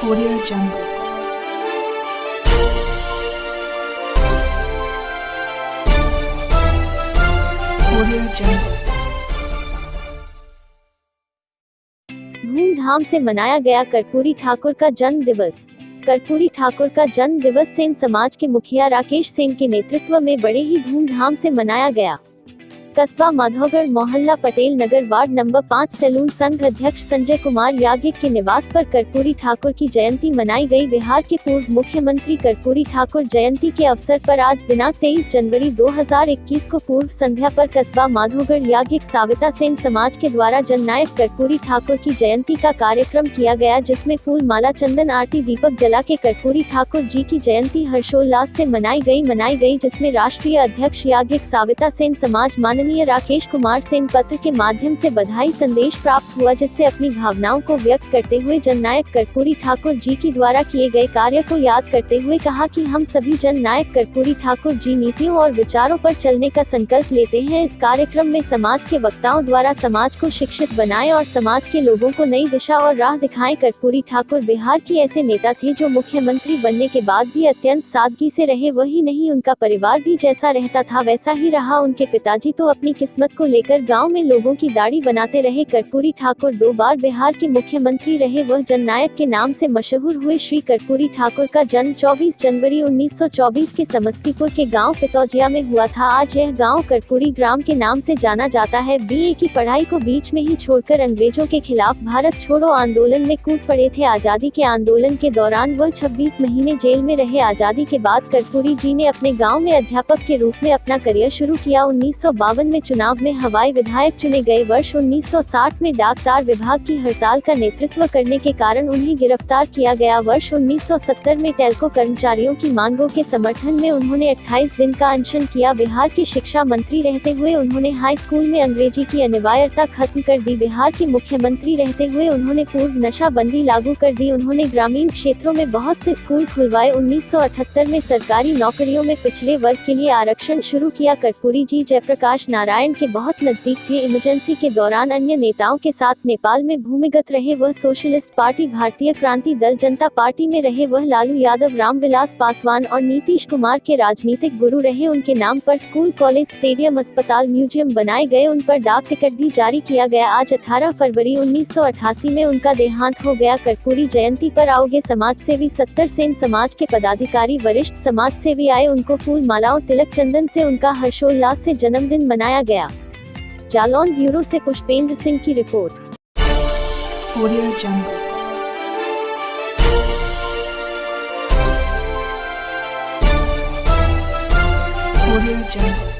Audio Jungle. Audio Jungle. धूमधाम से मनाया गया कर्पूरी ठाकुर का जन्म दिवस। कर्पूरी ठाकुर का जन्म दिवस सेन समाज के मुखिया राकेश सेन के नेतृत्व में बड़े ही धूमधाम से मनाया गया। कस्बा माधोगढ़ मोहल्ला Patel Nagar ward number 5 salon संघ अध्यक्ष संजय कुमार याज्ञिक के निवास पर कर्पूरी ठाकुर की जयंती मनाई गई। बिहार के पूर्व मुख्यमंत्री कर्पूरी ठाकुर जयंती के अवसर पर आज दिनांक 23 जनवरी 2021 को पूर्व संध्या पर कस्बा माधोगढ़ याज्ञिक साविता सेन समाज के द्वारा जननायक कर्पूरी ठाकुर की जयंती का कार्यक्रम किया गया, जिसमें फूल माला चंदन आरती दीपक जला के कर्पूरी ठाकुर जी की जयंती हर्षोल्लास से मनाई गई, जिसमें राष्ट्रीय अध्यक्ष याज्ञिक साविता सेन समाज माननीय राकेश कुमार सेन पत्र के माध्यम से बधाई संदेश प्राप्त हुआ, जिससे अपनी भावनाओं को व्यक्त करते हुए जननायक कर्पूरी ठाकुर जी की द्वारा किए गए कार्य को याद करते हुए कहा कि हम सभी जननायक कर्पूरी ठाकुर जी नीतियों और विचारों पर चलने का संकल्प लेते हैं। इस कार्यक्रम में समाज के वक्ताओं द्वारा समाज को शिक्षित बनाए और समाज के लोगों को नई दिशा और राह दिखाएं। कर्पूरी ठाकुर बिहार के ऐसे नेता थे जो मुख्यमंत्री बनने के बाद भी अत्यंत सादगी से रहे। वही नहीं, उनका परिवार भी जैसा रहता था वैसा ही रहा। उनके पिताजी तो अपनी किस्मत को लेकर गांव में लोगों की दाढ़ी बनाते रहे। कर्पूरी ठाकुर 2 बार बिहार के मुख्यमंत्री रहे। वह जननायक के नाम से मशहूर हुए। श्री कर्पूरी ठाकुर का जन्म 24 जनवरी 1924 के समस्तीपुर के गांव पितौजिया में हुआ था। आज यह गांव कर्पूरी ग्राम के नाम से जाना जाता है। बीए की पढ़ाई को बीच में ही छोड़कर अंग्रेजों के खिलाफ भारत छोड़ो आंदोलन में कूद पड़े थे। आजादी के आंदोलन के दौरान वह 26 महीने जेल में रहे। आजादी के बाद कर्पूरी जी ने अपने गाँव में अध्यापक के रूप में अपना करियर शुरू किया। 1952 में चुनाव में हवाई विधायक चुने गए। वर्ष 1960 में डाक तार विभाग की हड़ताल का नेतृत्व करने के कारण उन्हें गिरफ्तार किया गया। वर्ष 1970 में टेल्को कर्मचारियों की मांगों के समर्थन में उन्होंने 28 दिन का अनशन किया। बिहार के शिक्षा मंत्री रहते हुए उन्होंने हाई स्कूल में अंग्रेजी की अनिवार्यता खत्म कर दी। बिहार के मुख्यमंत्री रहते हुए उन्होंने पूर्ण नशाबंदी लागू कर दी। उन्होंने ग्रामीण क्षेत्रों में बहुत से स्कूल खुलवाए। 1978 में सरकारी नौकरियों में पिछड़े वर्ग के लिए आरक्षण शुरू किया। कर्पूरी जी जयप्रकाश नारायण के बहुत नजदीक थे। इमरजेंसी के दौरान अन्य नेताओं के साथ नेपाल में भूमिगत रहे। वह सोशलिस्ट पार्टी, भारतीय क्रांति दल, जनता पार्टी में रहे। वह लालू यादव, रामविलास पासवान और नीतीश कुमार के राजनीतिक गुरु रहे। उनके नाम पर स्कूल, कॉलेज, स्टेडियम, अस्पताल, म्यूजियम बनाए गए। उन पर डाक टिकट भी जारी किया गया। आज 18 फरवरी 1988 में उनका देहांत हो गया। कर्पूरी जयंती पर आओगे समाज सेवी 70 सेन समाज के पदाधिकारी, वरिष्ठ समाज सेवी आए। उनको फूल मालाओं, तिलक, चंदन से उनका हर्षोल्लास से जन्मदिन मनाया गया। जालौन ब्यूरो से पुष्पेंद्र सिंह की report. Audio Jungle. Audio Jungle.